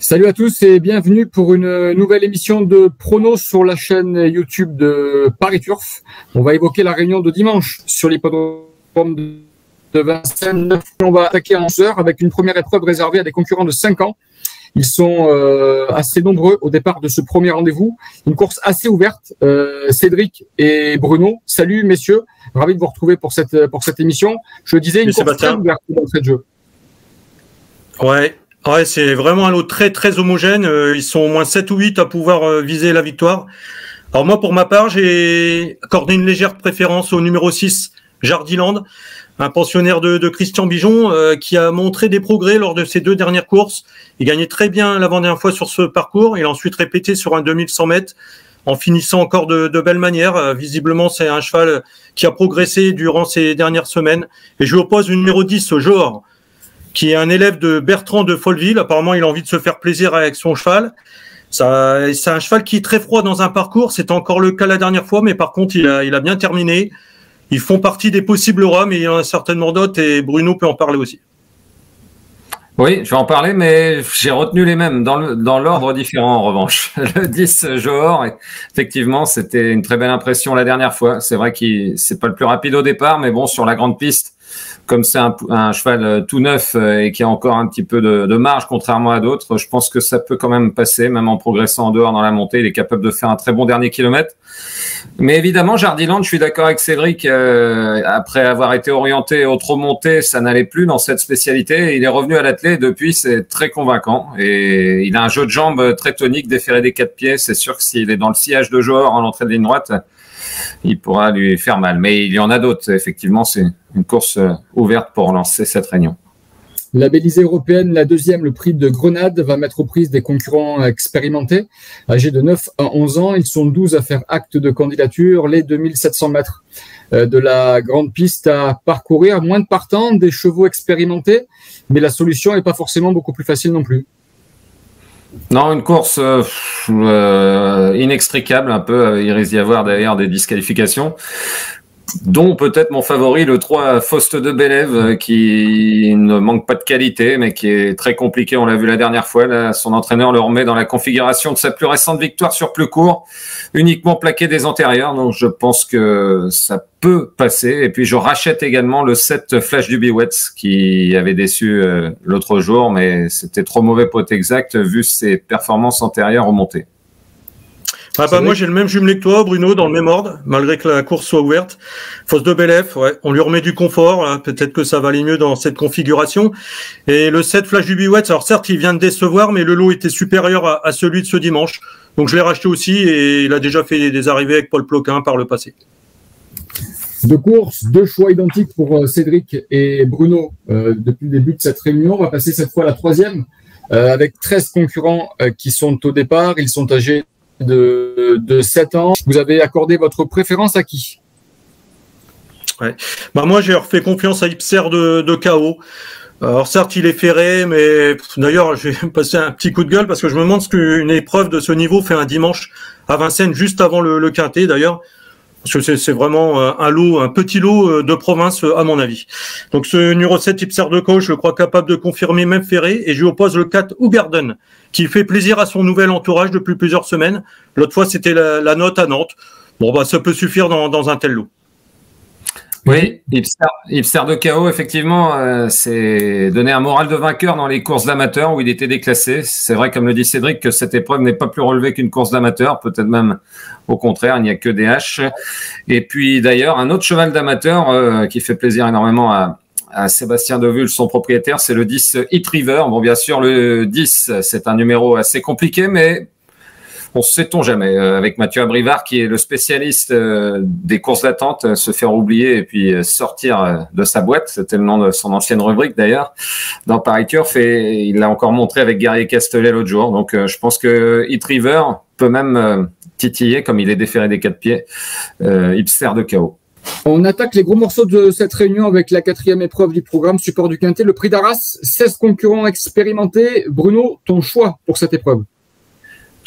Salut à tous et bienvenue pour une nouvelle émission de pronos sur la chaîne YouTube de Paris Turf. On va évoquer la réunion de dimanche sur l'hippodrome de Vincennes. On va attaquer à 11h avec une première épreuve réservée à des concurrents de 5 ans. Ils sont assez nombreux au départ de ce premier rendez-vous. Une course assez ouverte. Cédric et Bruno, salut messieurs. Ravi de vous retrouver pour cette émission. Je le disais, une course très ouverte dans ce jeu. Ouais, c'est vraiment un lot très très homogène. Ils sont au moins 7 ou 8 à pouvoir viser la victoire. Alors moi, pour ma part, j'ai accordé une légère préférence au numéro 6, Jardiland, un pensionnaire de Christian Bijon qui a montré des progrès lors de ses 2 dernières courses. Il gagnait très bien l'avant-dernière fois sur ce parcours. Il a ensuite répété sur un 2100 mètres en finissant encore de belle manière. Visiblement, c'est un cheval qui a progressé durant ces dernières semaines. Et je lui oppose le numéro 10, Johor, qui est un élève de Bertrand de Folleville. Apparemment, il a envie de se faire plaisir avec son cheval. C'est un cheval qui est très froid dans un parcours. C'était encore le cas la dernière fois, mais par contre, il a bien terminé. Ils font partie des possibles rats, mais il y en a certainement d'autres et Bruno peut en parler aussi. Oui, je vais en parler, mais j'ai retenu les mêmes dans l'ordre différent en revanche. Le 10, Johor, effectivement, c'était une très belle impression la dernière fois. C'est vrai qu'il c'est pas le plus rapide au départ, mais bon, sur la grande piste, comme c'est un cheval tout neuf et qui a encore un petit peu de marge, contrairement à d'autres, je pense que ça peut quand même passer, même en progressant en dehors dans la montée. Il est capable de faire un très bon dernier kilomètre. Mais évidemment, Jardiland, je suis d'accord avec Cédric, après avoir été orienté au trop monté, ça n'allait plus dans cette spécialité. Il est revenu à l'attelé et depuis, c'est très convaincant. Et il a un jeu de jambes très tonique, déféré des 4 pieds. C'est sûr que s'il est dans le sillage de Johor en entrée de ligne droite, il pourra lui faire mal. Mais il y en a d'autres. Effectivement, c'est une course ouverte pour lancer cette réunion. Labellisée européenne, la deuxième, le prix de Grenade, va mettre aux prises des concurrents expérimentés. Âgés de 9 à 11 ans, ils sont 12 à faire acte de candidature. Les 2700 mètres de la grande piste à parcourir. Moins de partants, des chevaux expérimentés, mais la solution n'est pas forcément beaucoup plus facile non plus. Non, une course inextricable un peu. Il risque d'y avoir d'ailleurs des disqualifications, dont peut-être mon favori, le 3 Faust de Bélève, qui ne manque pas de qualité, mais qui est très compliqué. On l'a vu la dernière fois. Là, son entraîneur le remet dans la configuration de sa plus récente victoire sur plus court, uniquement plaqué des antérieurs. Donc, je pense que ça peut passer. Et puis, je rachète également le 7 Flash du Biwetz, qui avait déçu l'autre jour, mais c'était trop mauvais pour être exact, vu ses performances antérieures aux montées. Moi, j'ai le même jumelé que toi, Bruno, dans le même ordre, malgré que la course soit ouverte. Faust de Bélève, ouais, on lui remet du confort. Hein, peut-être que ça va aller mieux dans cette configuration. Et le 7 Flash du Biwetz, alors certes, il vient de décevoir, mais le lot était supérieur à celui de ce dimanche. Donc, je l'ai racheté aussi et il a déjà fait des arrivées avec Paul Ploquin par le passé. 2 courses, 2 choix identiques pour Cédric et Bruno depuis le début de cette réunion. On va passer cette fois à la 3e avec 13 concurrents qui sont au départ. Ils sont âgés de 7 ans. Vous avez accordé votre préférence à qui? Ouais. Moi, j'ai refait confiance à Ipser de KO. Alors certes, il est ferré, mais d'ailleurs, je vais passer un petit coup de gueule parce que je me demande ce qu'une épreuve de ce niveau fait un dimanche à Vincennes, juste avant le Quintet d'ailleurs. Parce que c'est vraiment un petit lot de province à mon avis. Donc ce numéro 7, Ipser de KO, je le crois capable de confirmer même ferré. Et je lui oppose le 4, Ougarden, qui fait plaisir à son nouvel entourage depuis plusieurs semaines. L'autre fois, c'était la note à Nantes. Bon, ça peut suffire dans un tel lot. Oui, Ipser de KO, effectivement, c'est donner un moral de vainqueur dans les courses d'amateurs où il était déclassé. C'est vrai, comme le dit Cédric, que cette épreuve n'est pas plus relevée qu'une course d'amateurs, peut-être même au contraire, il n'y a que des haches. Et puis d'ailleurs, un autre cheval d'amateur qui fait plaisir énormément à Sébastien Devul, son propriétaire, c'est le 10 Hit River. Bon, bien sûr, le 10, c'est un numéro assez compliqué, mais on ne sait-on jamais. Avec Mathieu Abrivard, qui est le spécialiste des courses d'attente, se faire oublier et puis sortir de sa boîte. C'était le nom de son ancienne rubrique d'ailleurs dans Paris Turf. Et il l'a encore montré avec Guerrier Castellet l'autre jour. Donc je pense que Hit River peut même titiller, comme il est déféré des 4 pieds, Ipser de KO. On attaque les gros morceaux de cette réunion avec la 4e épreuve du programme Support du Quintet, le prix d'Arras. 16 concurrents expérimentés. Bruno, ton choix pour cette épreuve?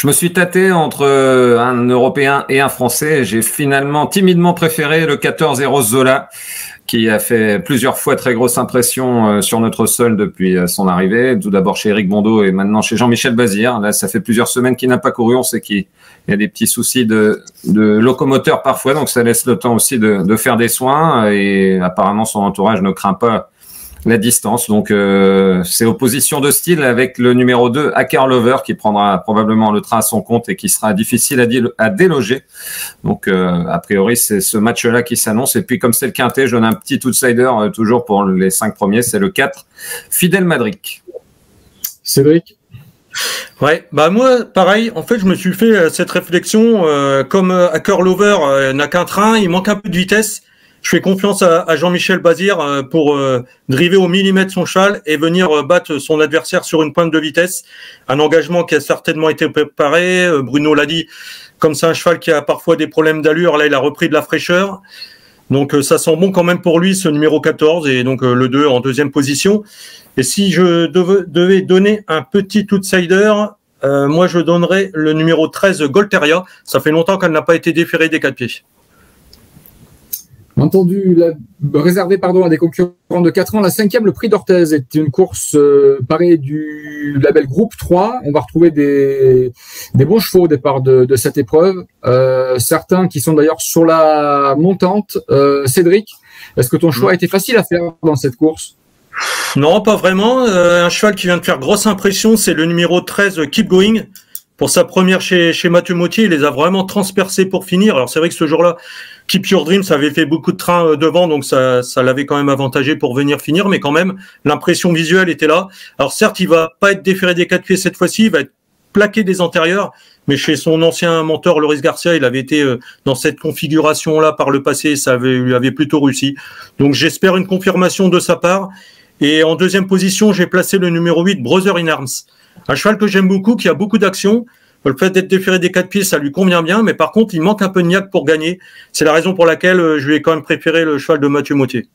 Je me suis tâté entre un Européen et un Français. J'ai finalement timidement préféré le 14 Eros Zola, qui a fait plusieurs fois très grosse impression sur notre sol depuis son arrivée. Tout d'abord chez Eric Bondeau et maintenant chez Jean-Michel Bazir. Là, ça fait plusieurs semaines qu'il n'a pas couru. On sait qu'il y a des petits soucis de locomoteur parfois, donc ça laisse le temps aussi de faire des soins. Et apparemment, son entourage ne craint pas la distance. Donc, c'est opposition de style avec le numéro 2, Akerlover, qui prendra probablement le train à son compte et qui sera difficile à déloger. Donc, a priori, c'est ce match-là qui s'annonce. Et puis, comme c'est le quintet, je donne un petit outsider toujours pour les 5 premiers. C'est le 4, Fidel Madric. Cédric? Ouais, bah moi, pareil, en fait, je me suis fait cette réflexion, comme Akerlover n'a qu'un train, il manque un peu de vitesse. Je fais confiance à Jean-Michel Bazir pour driver au millimètre son cheval et venir battre son adversaire sur une pointe de vitesse. Un engagement qui a certainement été préparé. Bruno l'a dit, comme c'est un cheval qui a parfois des problèmes d'allure, là il a repris de la fraîcheur. Donc ça sent bon quand même pour lui, ce numéro 14, et donc le 2 en deuxième position. Et si je devais donner un petit outsider, moi je donnerais le numéro 13, Golteria. Ça fait longtemps qu'elle n'a pas été déférée des 4 pieds. Entendu, réservé à des concurrents de 4 ans, la 5e, le Prix d'Orthez, est une course parée du label Groupe 3. On va retrouver des bons chevaux au départ de cette épreuve. Certains qui sont d'ailleurs sur la montante. Cédric, est-ce que ton choix a été facile à faire dans cette course? Non, pas vraiment. Un cheval qui vient de faire grosse impression, c'est le numéro 13, Keep Going. Pour sa première chez Mathieu Mottier, il les a vraiment transpercés pour finir. Alors c'est vrai que ce jour-là, Keep Your Dreams avait fait beaucoup de trains devant, donc ça l'avait quand même avantagé pour venir finir, mais quand même, l'impression visuelle était là. Alors certes, il va pas être déféré des 4 pieds cette fois-ci, il va être plaqué des antérieurs, mais chez son ancien mentor, Loris Garcia, il avait été dans cette configuration-là par le passé, lui avait plutôt réussi. Donc j'espère une confirmation de sa part. Et en deuxième position, j'ai placé le numéro 8, Brother in Arms. Un cheval que j'aime beaucoup, qui a beaucoup d'action. Le fait d'être déféré des 4 pieds, ça lui convient bien, mais par contre, il manque un peu de niaque pour gagner. C'est la raison pour laquelle je lui ai quand même préféré le cheval de Mathieu Mottier.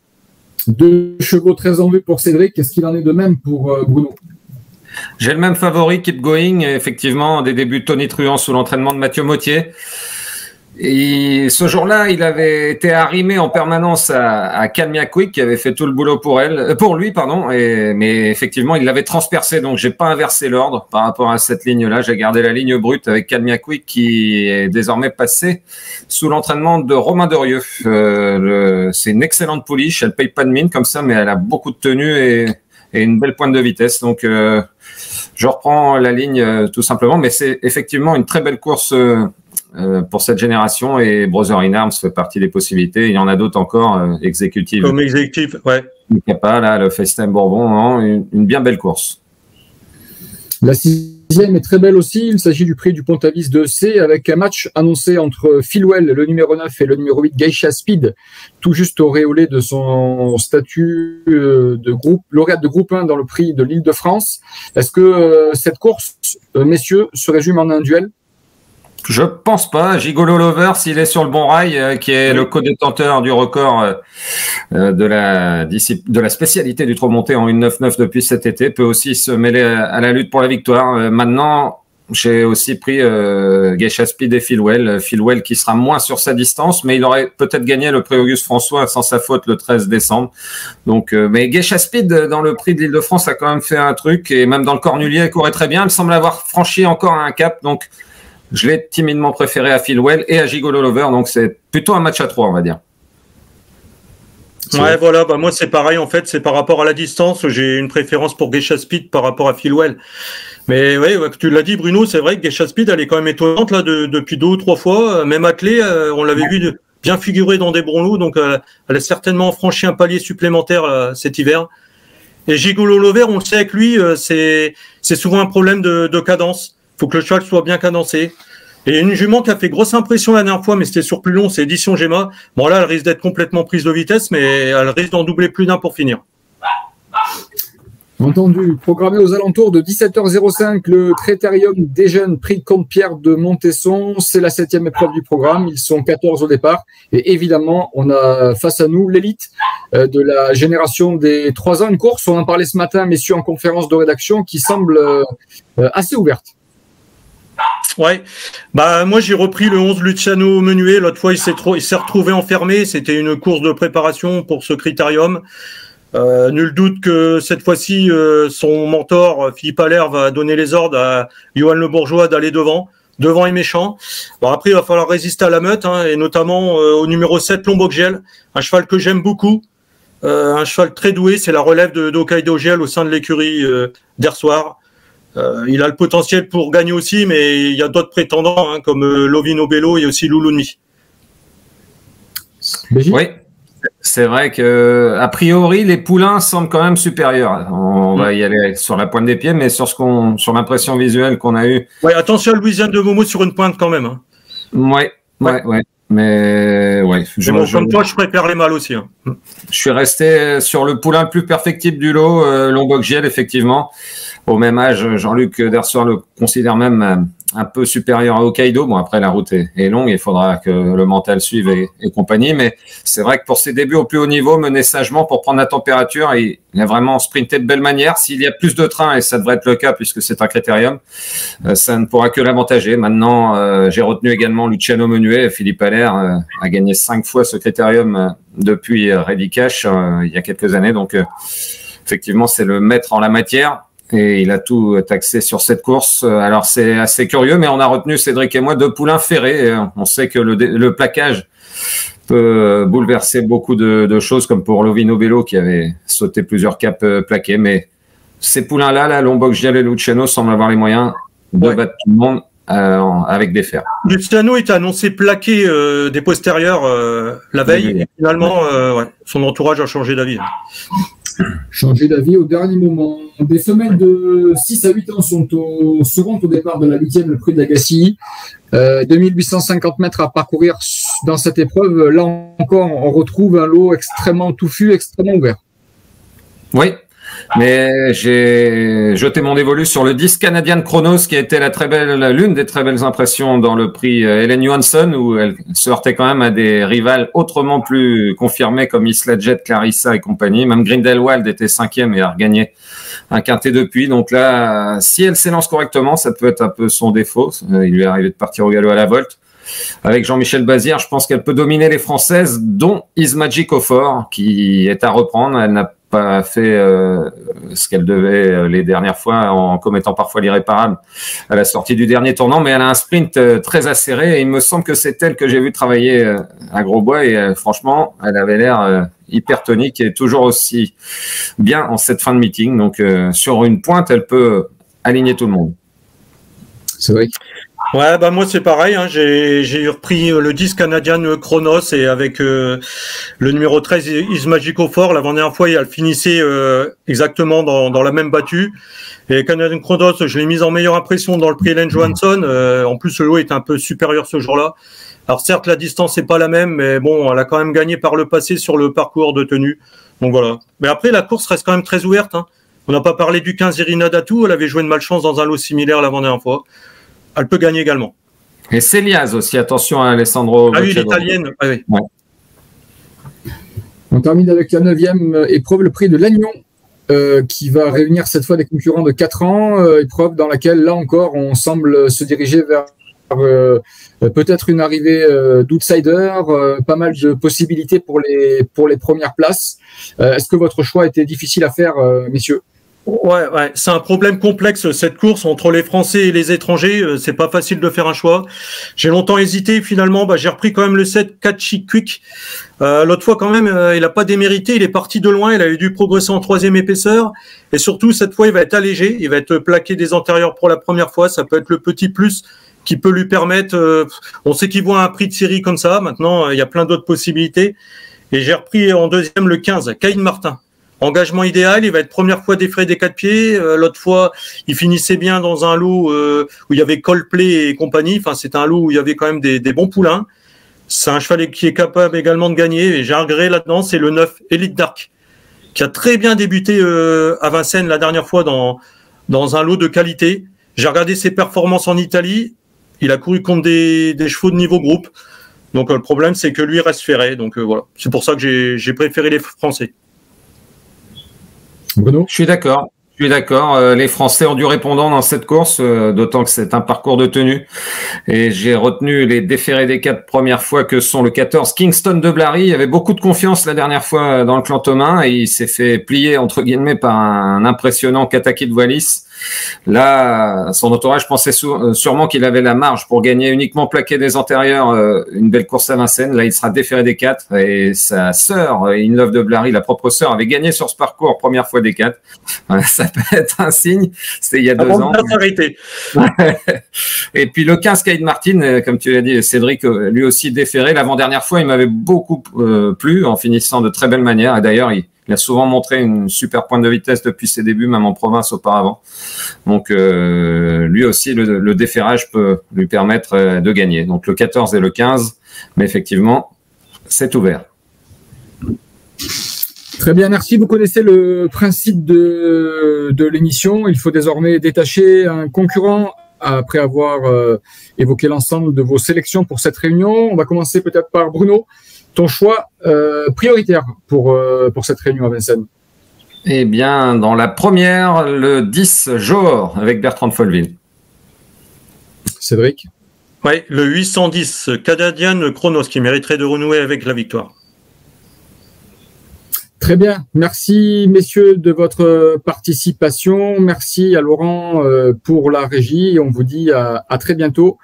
2 chevaux très en vue pour Cédric. Est-ce qu'il en est de même pour Bruno? J'ai le même favori, Keep Going. Effectivement, des débuts tonitruants sous l'entraînement de Mathieu Mottier. Et ce jour-là, il avait été arrimé en permanence à Calmia Quick, qui avait fait tout le boulot pour lui. Mais effectivement, il l'avait transpercé, donc j'ai pas inversé l'ordre par rapport à cette ligne-là. J'ai gardé la ligne brute avec Calmia Quick, qui est désormais passé sous l'entraînement de Romain Derieux. C'est une excellente pouliche. Elle paye pas de mine comme ça, mais elle a beaucoup de tenue et une belle pointe de vitesse. Donc, je reprends la ligne tout simplement, mais c'est effectivement une très belle course. Pour cette génération, et Brother in Arms fait partie des possibilités. Il y en a d'autres encore, exécutives. Comme exécutif, ouais. Capa, là, le FaceTime Bourbon, hein, une bien belle course. La 6e est très belle aussi. Il s'agit du prix du Pont-Avis de C, avec un match annoncé entre Philwell, le numéro 9, et le numéro 8, Geisha Speed, tout juste auréolé de son statut de groupe, lauréate de groupe 1 dans le prix de l'Île-de-France. Est-ce que cette course, messieurs, se résume en un duel? Je pense pas. Gigolo Lover, s'il est sur le bon rail, qui est le co-détenteur du record de la spécialité du trot monté en 1,99 depuis cet été, peut aussi se mêler à la lutte pour la victoire. Maintenant, j'ai aussi pris Geisha Speed et Philwell. Philwell qui sera moins sur sa distance, mais il aurait peut-être gagné le prix Auguste François sans sa faute le 13 décembre. Donc, mais Geisha Speed dans le prix de l'Île-de-France a quand même fait un truc, et même dans le Cornulier, elle courait très bien. Elle semble avoir franchi encore un cap. Donc, je l'ai timidement préféré à Philwell et à Gigolo Lover, donc c'est plutôt un match à 3, on va dire. Ouais, voilà, moi c'est pareil en fait, c'est par rapport à la distance, j'ai une préférence pour Geisha Speed par rapport à Philwell. Mais ouais, tu l'as dit Bruno, c'est vrai que Geisha Speed, elle est quand même étonnante là depuis 2 ou 3 fois, même attelée, on l'avait vu bien figurer dans des bronlots, donc elle a certainement franchi un palier supplémentaire cet hiver. Et Gigolo Lover, on le sait avec lui, c'est souvent un problème de cadence. Faut que le cheval soit bien cadencé. Et une jument qui a fait grosse impression la dernière fois, mais c'était sur plus long, c'est Édition Gemma. Bon là, elle risque d'être complètement prise de vitesse, mais elle risque d'en doubler plus d'un pour finir. Entendu. Programmé aux alentours de 17h05, le Critérium des Jeunes Prix Comte-Pierre de Montesson. C'est la 7e épreuve du programme. Ils sont 14 au départ. Et évidemment, on a face à nous l'élite de la génération des 3 ans. Une course, on en parlait ce matin, messieurs, en conférence de rédaction, qui semble assez ouverte. Ouais, bah moi j'ai repris le 11 Luciano Menuet. L'autre fois il s'est retrouvé enfermé. C'était une course de préparation pour ce critérium. Nul doute que cette fois-ci son mentor Philippe Allaire va donner les ordres à Johan Le Bourgeois d'aller devant et méchant. Bon, après il va falloir résister à la meute, hein, et notamment au numéro 7 Lombok-Gel, un cheval que j'aime beaucoup, un cheval très doué. C'est la relève d'Hokkaido Gel au sein de l'écurie d'Ersoir. Il a le potentiel pour gagner aussi, mais il y a d'autres prétendants, hein, comme Lovino Bello et aussi Loulouni. Oui, c'est vrai que a priori les poulains semblent quand même supérieurs. On va y aller sur la pointe des pieds, mais sur l'impression visuelle qu'on a eue. Ouais, attention à Louisiane de Momo sur une pointe quand même. Hein. Ouais. Mais ouais. Comme toi, je préfère les mâles aussi. Hein. Je suis resté sur le poulain le plus perfectible du lot, Lombok-Gel, effectivement. Au même âge, Jean-Luc Dersoir le considère même un peu supérieur à Hokkaido. Bon, après, la route est longue, il faudra que le mental suive et compagnie. Mais c'est vrai que pour ses débuts au plus haut niveau, mené sagement pour prendre la température, il a vraiment sprinté de belle manière. S'il y a plus de trains, et ça devrait être le cas puisque c'est un critérium, ça ne pourra que l'avantager. Maintenant, j'ai retenu également Luciano Menuet. Philippe Allaire a gagné 5 fois ce critérium depuis Ready Cash il y a quelques années. Donc, effectivement, c'est le maître en la matière. Et il a tout taxé sur cette course. Alors, c'est assez curieux, mais on a retenu, Cédric et moi, 2 poulains ferrés. On sait que le plaquage peut bouleverser beaucoup de choses, comme pour Lovino Bello, qui avait sauté plusieurs caps plaqués. Mais ces poulains-là, Lombok-Gel et Luciano, semblent avoir les moyens de battre tout le monde avec des fers. Luciano est annoncé plaqué des postérieurs la veille. Et finalement, son entourage a changé d'avis. Changer d'avis au dernier moment. Des femelles de 6 à 8 ans seront au départ de la 8e, le prix de l'Agassi. 2850 mètres à parcourir dans cette épreuve. Là encore, on retrouve un lot extrêmement touffu, extrêmement ouvert. Oui, mais j'ai jeté mon dévolu sur le 10 Canadian Chronos, qui a été l'une des très belles impressions dans le prix Helen Johansson, où elle se heurtait quand même à des rivales autrement plus confirmées comme Isla Jet, Clarissa et compagnie. Même Grindelwald était 5e et a regagné un quintet depuis. Donc là, si elle s'élance correctement, ça peut être un peu son défaut. Il lui est arrivé de partir au galop à la volte. Avec Jean-Michel Bazir, je pense qu'elle peut dominer les Françaises, dont Is Magic au fort, qui est à reprendre. Elle n'a pas fait ce qu'elle devait les dernières fois en commettant parfois l'irréparable à la sortie du dernier tournant, mais elle a un sprint très acéré et il me semble que c'est elle que j'ai vu travailler à Grosbois et franchement, elle avait l'air hyper tonique et toujours aussi bien en cette fin de meeting. Donc sur une pointe, elle peut aligner tout le monde. C'est vrai. Ouais, bah moi c'est pareil, hein. J'ai repris le 10 Canadian Chronos et avec le numéro 13 Is Magico Fort. L'avant-dernière fois, elle finissait exactement dans la même battue. Et Canadian Chronos, je l'ai mise en meilleure impression dans le prix Helen Johansson. En plus, le lot est un peu supérieur ce jour-là. Alors certes, la distance n'est pas la même, mais bon, elle a quand même gagné par le passé sur le parcours de tenue. Donc voilà. Mais après, la course reste quand même très ouverte, hein. On n'a pas parlé du 15 Irina Datou. Elle avait joué de malchance dans un lot similaire l'avant-dernière fois. Elle peut gagner également. Et Céliaz aussi, attention à Alessandro. Ah oui, l'italienne. Ah oui. Ouais. On termine avec la 9e épreuve, le prix de l'Agnon, qui va réunir cette fois des concurrents de 4 ans. Épreuve dans laquelle, là encore, on semble se diriger vers peut-être une arrivée d'outsider, pas mal de possibilités pour les premières places. Est-ce que votre choix était difficile à faire, messieurs ? Ouais, c'est un problème complexe cette course entre les Français et les étrangers. C'est pas facile de faire un choix. J'ai longtemps hésité. Finalement, j'ai repris quand même le 7 Catchy Quick. L'autre fois, quand même, il a pas démérité. Il est parti de loin. Il avait dû progresser en 3e épaisseur. Et surtout, cette fois, il va être allégé. Il va être plaqué des antérieurs pour la première fois. Ça peut être le petit plus qui peut lui permettre. On sait qu'il voit un prix de série comme ça. Maintenant, il y a plein d'autres possibilités. Et j'ai repris en 2e le 15 Caïn Martin. Engagement idéal, il va être première fois défrayé des 4 pieds. L'autre fois, il finissait bien dans un lot où il y avait Coldplay et compagnie. Enfin, c'est un lot où il y avait quand même des bons poulains. C'est un cheval qui est capable également de gagner. Et j'ai un regret là-dedans, c'est le 9 Elite Dark, qui a très bien débuté à Vincennes la dernière fois dans un lot de qualité. J'ai regardé ses performances en Italie. Il a couru contre des chevaux de niveau groupe. Donc le problème, c'est que lui reste ferré. Donc voilà, c'est pour ça que j'ai préféré les Français. Bruno ? Je suis d'accord. suis d'accord. Les Français ont du répondant dans cette course, d'autant que c'est un parcours de tenue. Et j'ai retenu les déférés des 4 premières fois que sont le 14 Kingston de Blary. Il avait beaucoup de confiance la dernière fois dans le clan Thomain et il s'est fait plier entre guillemets par un impressionnant Kataki de Wallis. Là, son entourage pensait sûrement qu'il avait la marge pour gagner uniquement plaqué des antérieurs, une belle course à Vincennes. Là, il sera déféré des 4 et sa sœur, In Love de Blary, la propre sœur, avait gagné sur ce parcours première fois des 4. Ça peut être un signe. C'était il y a 2 ans. Et puis le 15 Kate Martin, comme tu l'as dit, Cédric, lui aussi déféré. L'avant-dernière fois, il m'avait beaucoup plu en finissant de très belle manière. Et d'ailleurs, il a souvent montré une super pointe de vitesse depuis ses débuts, même en province auparavant. Donc, lui aussi, le déferrage peut lui permettre de gagner. Donc, le 14 et le 15, mais effectivement, c'est ouvert. Très bien, merci. Vous connaissez le principe de l'émission. Il faut désormais détacher un concurrent après avoir évoqué l'ensemble de vos sélections pour cette réunion. On va commencer peut-être par Bruno. Ton choix prioritaire pour cette réunion à Vincennes? Eh bien, dans la première, le 10 Johor avec Bertrand de Folleville. Cédric? Oui, le 810 Canadian Chronos qui mériterait de renouer avec la victoire. Très bien. Merci, messieurs, de votre participation. Merci à Laurent pour la régie. On vous dit à très bientôt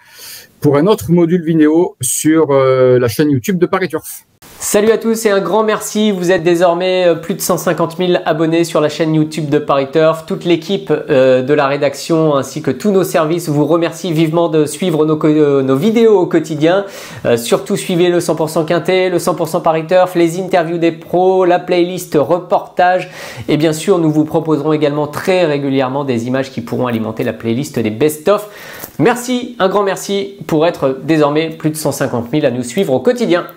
pour un autre module vidéo sur la chaîne YouTube de Paris Turf. Salut à tous et un grand merci. Vous êtes désormais plus de 150 000 abonnés sur la chaîne YouTube de Paris Turf. Toute l'équipe de la rédaction ainsi que tous nos services vous remercie vivement de suivre nos vidéos au quotidien. Surtout suivez le 100% Quintet, le 100% Paris Turf, les interviews des pros, la playlist reportage et bien sûr nous vous proposerons également très régulièrement des images qui pourront alimenter la playlist des best-of. Merci, un grand merci pour être désormais plus de 150 000 à nous suivre au quotidien.